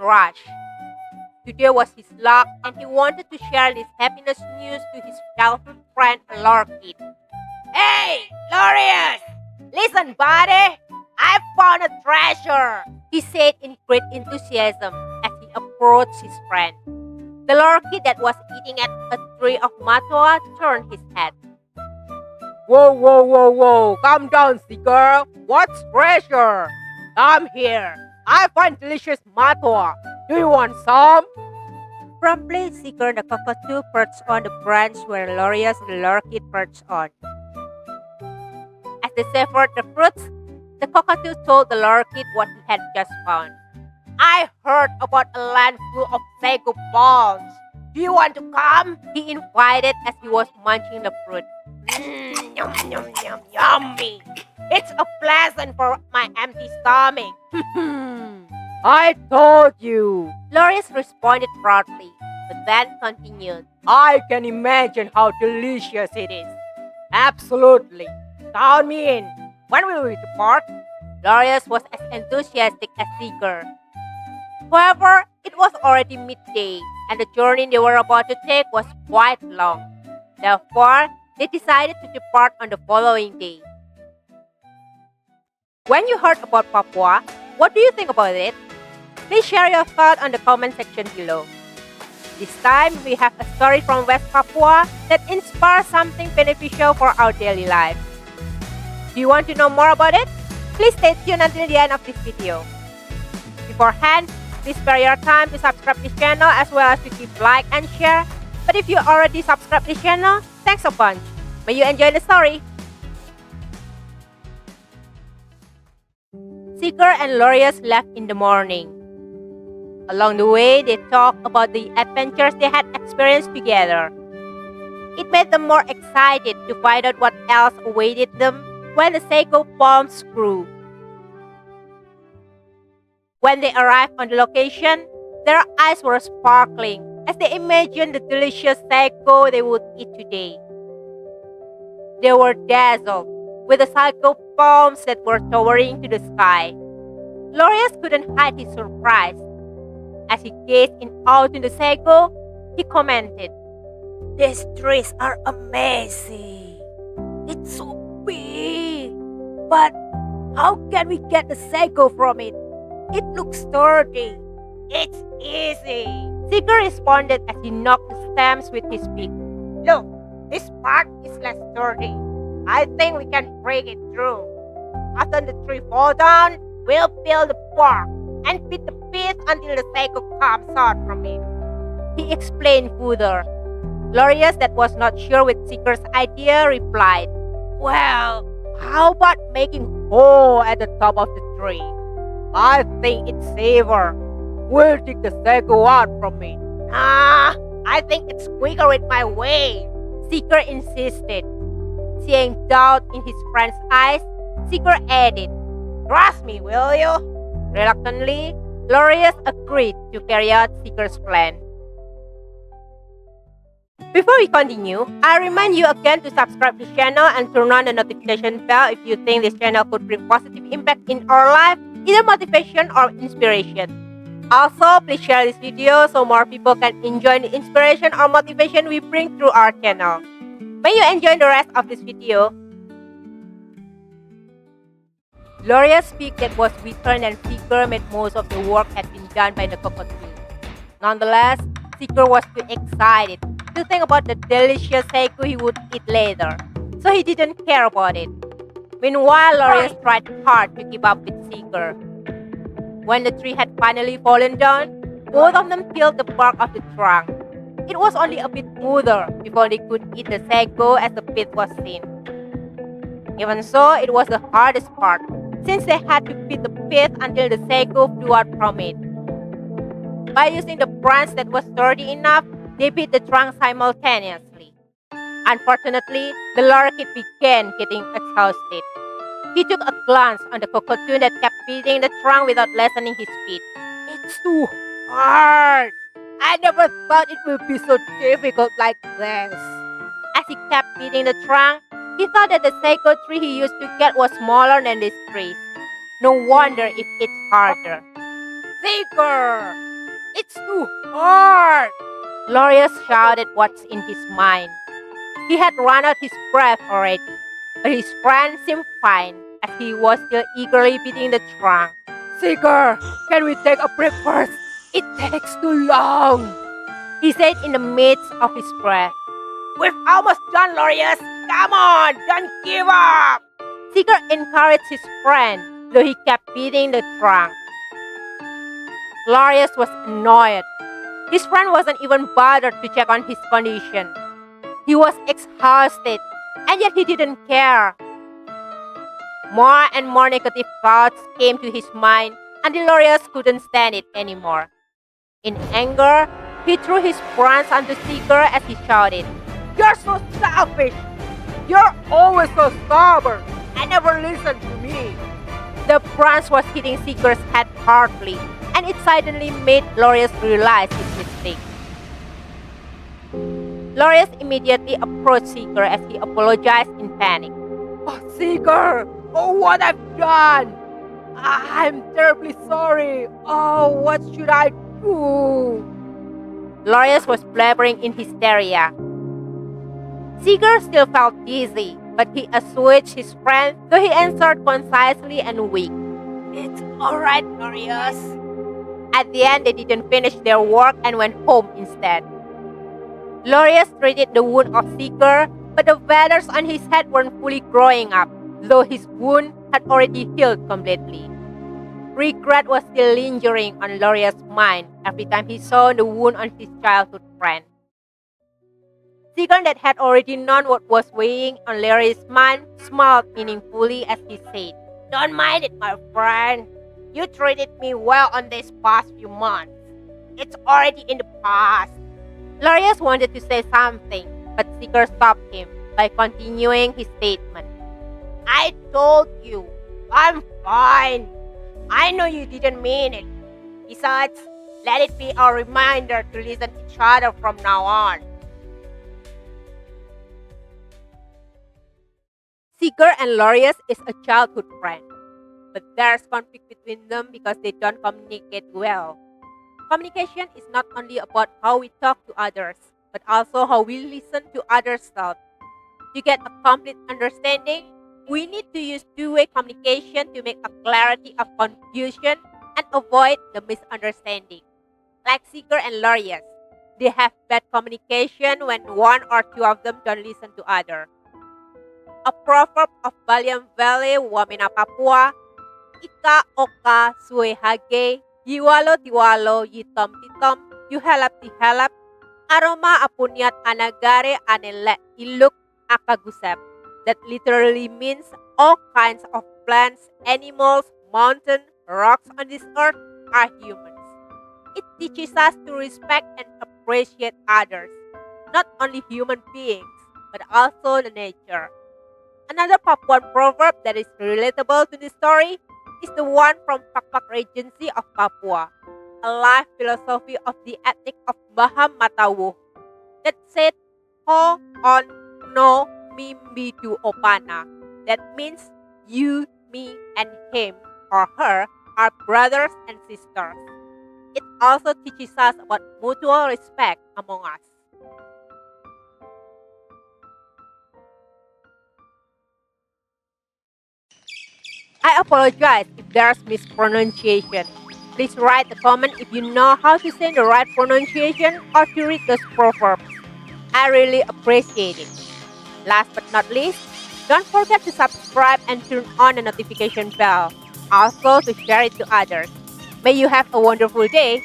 rush. Today was his luck and he wanted to share this happiness news to his childhood friend Lorikeet. Hey, Lorius! Listen, buddy! I found a treasure! He said in great enthusiasm as he approached his friend. The lorikeet that was eating at a tree of matua turned his head. Whoa, whoa, whoa, whoa! Calm down, seeker! What's treasure? Come here! I find delicious matua! Do you want some? Promptly, Seeker the cockatoo perched on the branch where Lorius the lorikeet perched on. As they savored the fruits, the cockatoo told the lorikeet what he had just found. I heard about a land full of Sago Palms. Do you want to come? He invited as he was munching the fruit. Yum, yum, yum, yummy. It's a pleasant for my empty stomach. I told you. Lorius responded proudly, but then continued. I can imagine how delicious it is. Absolutely. Count me in. When will we depart? Lorius was as enthusiastic as Seeker. However, it was already midday, and the journey they were about to take was quite long. Therefore, they decided to depart on the following day. When you heard about Papua, what do you think about it? Please share your thoughts on the comment section below. This time, we have a story from West Papua that inspires something beneficial for our daily life. Do you want to know more about it? Please stay tuned until the end of this video. Beforehand, please spare your time to subscribe this channel as well as to keep like and share. But if you already subscribed this channel, thanks a bunch. May you enjoy the story. Seeker and Lorius left in the morning. Along the way, they talked about the adventures they had experienced together. It made them more excited to find out what else awaited them when the Sago Palms grew. When they arrived on the location, their eyes were sparkling as they imagined the delicious sago they would eat today. They were dazzled with the sago palms that were towering to the sky. Lorius couldn't hide his surprise. As he gazed in awe to the sago, he commented, "These trees are amazing. It's so big. But how can we get the sago from it? It looks sturdy." "It's easy," Seeker responded as he knocked the stems with his beak. "Look, this part is less sturdy. I think we can break it through. After the tree falls down, we'll peel the bark and beat the pith until the sago comes out from it." He explained further. Lorius, that was not sure with Seeker's idea, replied, "Well, how about making hole at the top of the tree? I think it's safer. We'll dig the sago out from it." I think it's quicker with my way," Seeker insisted. Seeing doubt in his friend's eyes, Seeker added, "Trust me, will you?" Reluctantly, Lorius agreed to carry out Seeker's plan. Before we continue, I remind you again to subscribe to this channel and turn on the notification bell if you think this channel could bring positive impact in our life, either motivation or inspiration. Also, please share this video so more people can enjoy the inspiration or motivation we bring through our channel. May you enjoy the rest of this video. Lorius' beak that was weaker than Seeker made most of the work had been done by the cockatoo. Nonetheless, Seeker was too excited to think about the delicious sago he would eat later, so he didn't care about it. Meanwhile, Lorius tried hard to keep up with Seeker. When the tree had finally fallen down, both of them peeled the bark of the trunk. It was only a bit smoother before they could eat the sago as the pith was thin. Even so, it was the hardest part, since they had to beat the pith until the sago flew out from it. By using the branch that was sturdy enough, they beat the trunk simultaneously. Unfortunately, the lorikeet began getting exhausted. He took a glance on the cockatoo that kept beating the trunk without lessening his speed. "It's too hard. I never thought it would be so difficult like this." As he kept beating the trunk, he thought that the sago tree he used to get was smaller than this tree. No wonder it hits harder. "Seeker, It's too hard! Lorius shouted what's in his mind. He had run out his breath already, but his friend seemed fine as he was still eagerly beating the trunk. Seeker, can we take a break first? It takes too long, he said in the midst of his breath. We've almost done, Lorius. Come on, don't give up. Seeker encouraged his friend, though he kept beating the trunk. Lorius was annoyed. His friend wasn't even bothered to check on his condition. He was exhausted, and yet he didn't care. More and more negative thoughts came to his mind until Lorius couldn't stand it anymore. In anger, he threw his bronze onto Seeker as he shouted, You're so selfish! You're always so stubborn! I never listen to me! The bronze was hitting Seeker's head hardly, and it suddenly made Lorius realize his mistake. Lorius immediately approached Seeker as he apologized in panic. Oh, Seeker! Oh, what I've done! I'm terribly sorry! Oh, what should I do? Lorius was blabbering in hysteria. Seeker still felt dizzy, but he assuaged his friend, though he answered concisely and weak. It's alright, Lorius. At the end, they didn't finish their work and went home instead. Lorius treated the wound of Seeker, but the feathers on his head weren't fully growing up, though his wound had already healed completely. Regret was still lingering on Lorius' mind every time he saw the wound on his childhood friend. Seeker, that had already known what was weighing on Lorius' mind, smiled meaningfully as he said, Don't mind it, my friend. You treated me well on these past few months. It's already in the past. Lorius wanted to say something, but Seeker stopped him by continuing his statement. I told you, I'm fine. I know you didn't mean it. Besides, let it be a reminder to listen to each other from now on. Seeker and Lorius is a childhood friend, but there's conflict between them because they don't communicate well. Communication is not only about how we talk to others, but also how we listen to others' thoughts. To get a complete understanding, we need to use two-way communication to make a clarity of confusion and avoid the misunderstanding. Like Seeker and Lorius, they have bad communication when one or two of them don't listen to others. A proverb of Balian Valley, Wamena, Papua, Ika oka suehage, yiwalo tiwalo yitom titom, yuhalap tihalap, aroma apunyat anagare anele iluk akagusep. That literally means all kinds of plants, animals, mountains, rocks on this earth are humans. It teaches us to respect and appreciate others, not only human beings, but also the nature. Another Papuan proverb that is relatable to this story is the one from Pakpak Regency of Papua, a life philosophy of the ethnic of Baham Matawu, that said, Ho on no mi tu opana. That means you, me, and him or her are brothers and sisters. It also teaches us about mutual respect among us. I apologize if there's mispronunciation. Please write a comment if you know how to say the right pronunciation or to read those proverbs. I really appreciate it. Last but not least, don't forget to subscribe and turn on the notification bell. Also to share it to others. May you have a wonderful day.